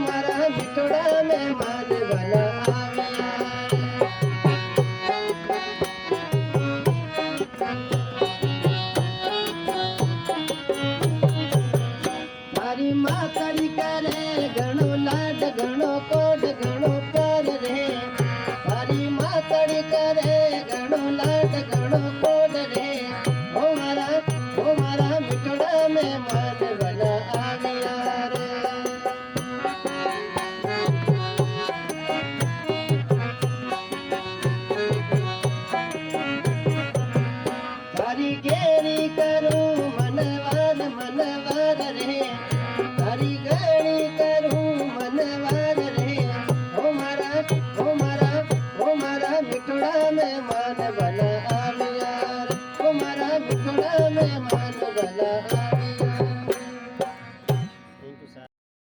મારા મિઠોડા મહેમાન બના મારી માતડી કરે ઘણો લાડ ઘણો કોડ ઘણો પ્યાર રે મારી માતડી કરે ઘણો લાડ ઘણો કોડ રે હો મારા મિઠોડા મહેમાન બના આવ્યા રે તારી ઘેરી કરું મનવાર રે તારી ગણી